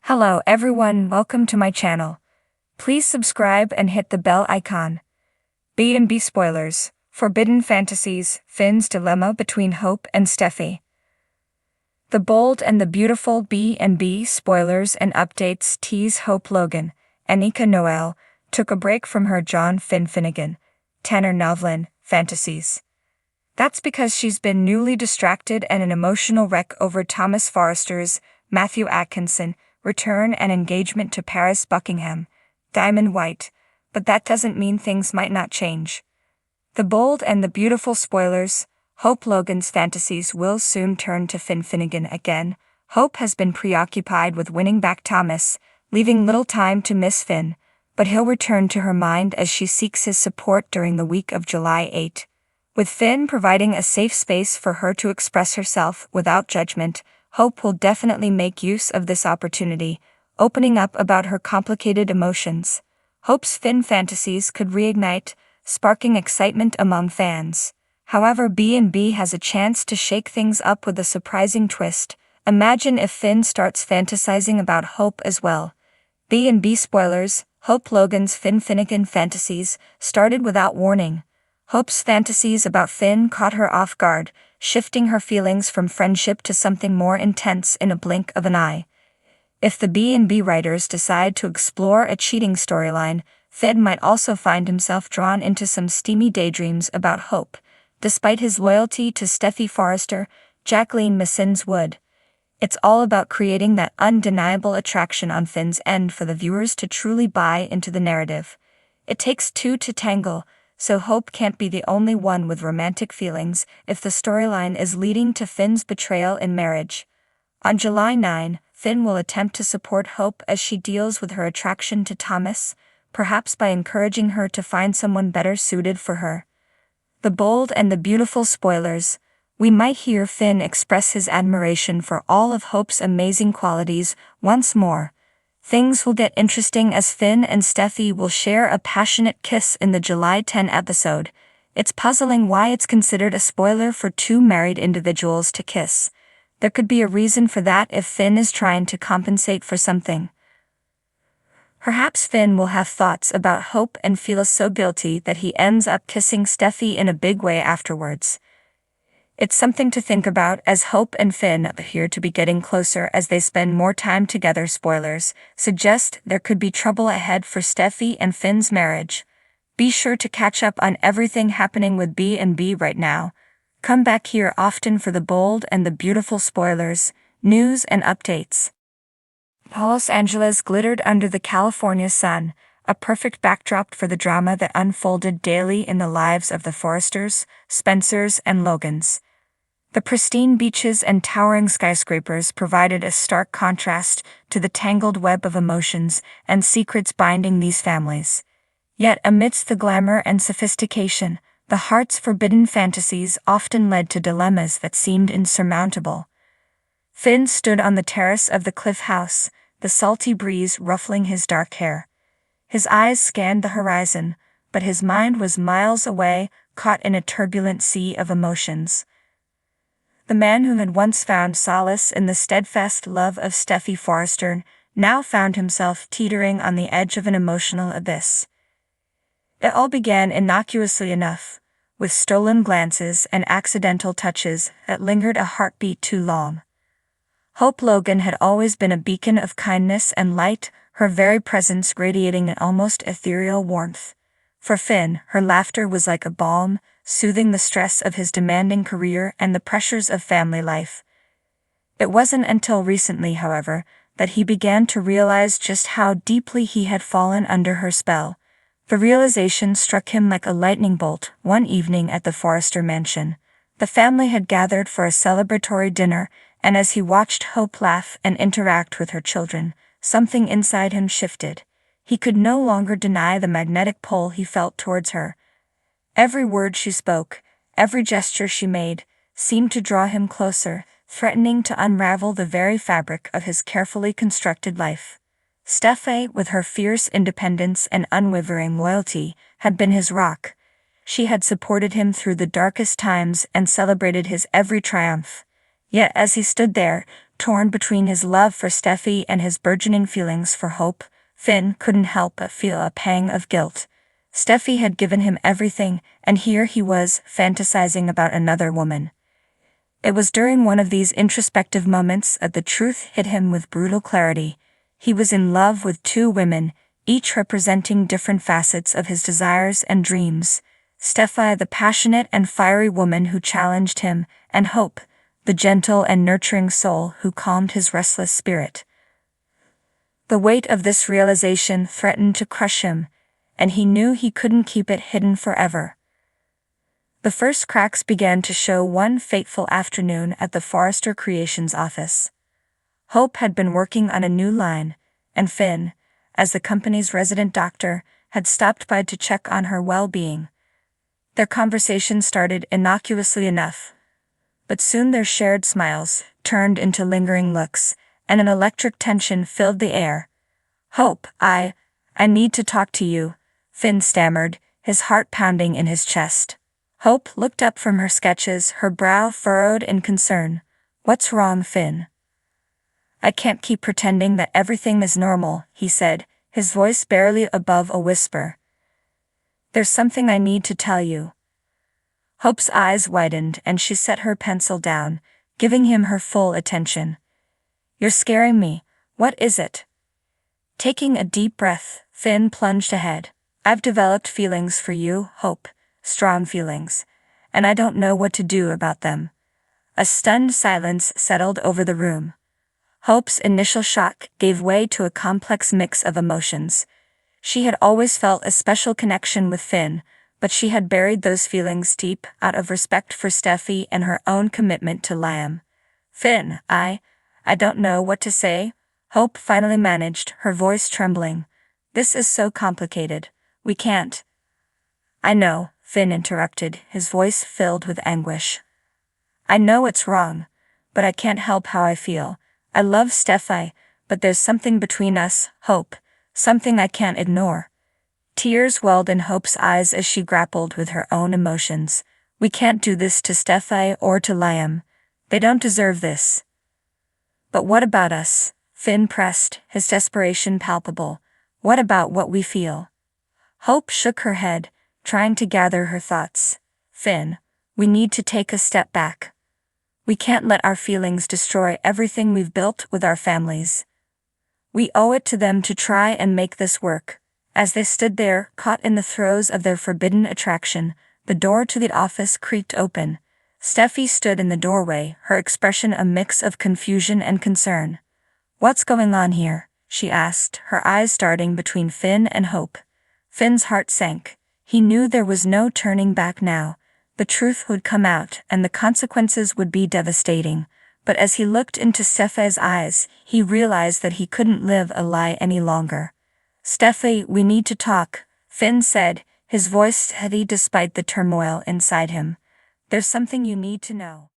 Hello everyone, welcome to my channel. Please subscribe and hit the bell icon. B&B spoilers, Forbidden Fantasies, Finn's dilemma between Hope and Steffi. The bold and the beautiful B&B spoilers and updates tease Hope Logan, Anika Noel, took a break from her John Finn Finnegan, Tanner Novlin, fantasies. That's because she's been newly distracted and an emotional wreck over Thomas Forrester's, Matthew Atkinson, return and engagement to Paris Buckingham, Diamond White, but that doesn't mean things might not change. The bold and the beautiful spoilers, Hope Logan's fantasies will soon turn to Finn Finnegan again. Hope has been preoccupied with winning back Thomas, leaving little time to miss Finn, but he'll return to her mind as she seeks his support during the week of July 8. With Finn providing a safe space for her to express herself without judgment, Hope will definitely make use of this opportunity, opening up about her complicated emotions. Hope's Finn fantasies could reignite, sparking excitement among fans. However, B&B has a chance to shake things up with a surprising twist. Imagine if Finn starts fantasizing about Hope as well. B&B spoilers, Hope Logan's Finn Finnegan fantasies started without warning. Hope's fantasies about Finn caught her off guard, shifting her feelings from friendship to something more intense in a blink of an eye. If the B&B writers decide to explore a cheating storyline, Finn might also find himself drawn into some steamy daydreams about Hope, despite his loyalty to Steffy Forrester, Jacqueline Missins Wood. It's all about creating that undeniable attraction on Finn's end for the viewers to truly buy into the narrative. It takes two to tangle, so Hope can't be the only one with romantic feelings if the storyline is leading to Finn's betrayal in marriage. On July 9, Finn will attempt to support Hope as she deals with her attraction to Thomas, perhaps by encouraging her to find someone better suited for her. The bold and the beautiful spoilers, we might hear Finn express his admiration for all of Hope's amazing qualities once more. Things will get interesting as Finn and Steffi will share a passionate kiss in the July 10 episode. It's puzzling why it's considered a spoiler for two married individuals to kiss. There could be a reason for that if Finn is trying to compensate for something. Perhaps Finn will have thoughts about Hope and feel so guilty that he ends up kissing Steffi in a big way afterwards. It's something to think about as Hope and Finn appear to be getting closer as they spend more time together. Spoilers suggest there could be trouble ahead for Steffi and Finn's marriage. Be sure to catch up on everything happening with B&B right now. Come back here often for the bold and the beautiful spoilers, news and updates. Los Angeles glittered under the California sun, a perfect backdrop for the drama that unfolded daily in the lives of the Forresters, Spencers and Logans. The pristine beaches and towering skyscrapers provided a stark contrast to the tangled web of emotions and secrets binding these families. Yet amidst the glamour and sophistication, the heart's forbidden fantasies often led to dilemmas that seemed insurmountable. Finn stood on the terrace of the Cliff House, the salty breeze ruffling his dark hair. His eyes scanned the horizon, but his mind was miles away, caught in a turbulent sea of emotions. The man who had once found solace in the steadfast love of Steffy Forrester now found himself teetering on the edge of an emotional abyss. It all began innocuously enough, with stolen glances and accidental touches that lingered a heartbeat too long. Hope Logan had always been a beacon of kindness and light, her very presence radiating an almost ethereal warmth. For Finn, her laughter was like a balm, soothing the stress of his demanding career and the pressures of family life. It wasn't until recently, however, that he began to realize just how deeply he had fallen under her spell. The realization struck him like a lightning bolt one evening at the Forrester mansion. The family had gathered for a celebratory dinner, and as he watched Hope laugh and interact with her children, something inside him shifted. He could no longer deny the magnetic pull he felt towards her. Every word she spoke, every gesture she made, seemed to draw him closer, threatening to unravel the very fabric of his carefully constructed life. Steffi, with her fierce independence and unwavering loyalty, had been his rock. She had supported him through the darkest times and celebrated his every triumph. Yet as he stood there, torn between his love for Steffi and his burgeoning feelings for Hope, Finn couldn't help but feel a pang of guilt. Steffi had given him everything, and here he was, fantasizing about another woman. It was during one of these introspective moments that the truth hit him with brutal clarity. He was in love with two women, each representing different facets of his desires and dreams. Steffi, the passionate and fiery woman who challenged him, and Hope, the gentle and nurturing soul who calmed his restless spirit. The weight of this realization threatened to crush him, and he knew he couldn't keep it hidden forever. The first cracks began to show one fateful afternoon at the Forrester Creations office. Hope had been working on a new line, and Finn, as the company's resident doctor, had stopped by to check on her well-being. Their conversation started innocuously enough, but soon their shared smiles turned into lingering looks, and an electric tension filled the air. "Hope, I need to talk to you," Finn stammered, his heart pounding in his chest. Hope looked up from her sketches, her brow furrowed in concern. "What's wrong, Finn?" "I can't keep pretending that everything is normal," he said, his voice barely above a whisper. "There's something I need to tell you." Hope's eyes widened and she set her pencil down, giving him her full attention. "You're scaring me. What is it?" Taking a deep breath, Finn plunged ahead. "I've developed feelings for you, Hope. Strong feelings, and I don't know what to do about them." A stunned silence settled over the room. Hope's initial shock gave way to a complex mix of emotions. She had always felt a special connection with Finn, but she had buried those feelings deep out of respect for Steffi and her own commitment to Liam. "Finn, I don't know what to say," Hope finally managed, her voice trembling. "This is so complicated. We can't." "I know," Finn interrupted, his voice filled with anguish. "I know it's wrong, but I can't help how I feel. I love Steffi, but there's something between us, Hope, something I can't ignore." Tears welled in Hope's eyes as she grappled with her own emotions. "We can't do this to Steffi or to Liam. They don't deserve this." "But what about us?" Finn pressed, his desperation palpable. "What about what we feel?" Hope shook her head, trying to gather her thoughts. "Finn, we need to take a step back. We can't let our feelings destroy everything we've built with our families. We owe it to them to try and make this work." As they stood there, caught in the throes of their forbidden attraction, the door to the office creaked open. Steffi stood in the doorway, her expression a mix of confusion and concern. "What's going on here?" she asked, her eyes darting between Finn and Hope. Finn's heart sank. He knew there was no turning back now. The truth would come out, and the consequences would be devastating. But as he looked into Steffi's eyes, he realized that he couldn't live a lie any longer. "Steffi, we need to talk," Finn said, his voice steady despite the turmoil inside him. "There's something you need to know."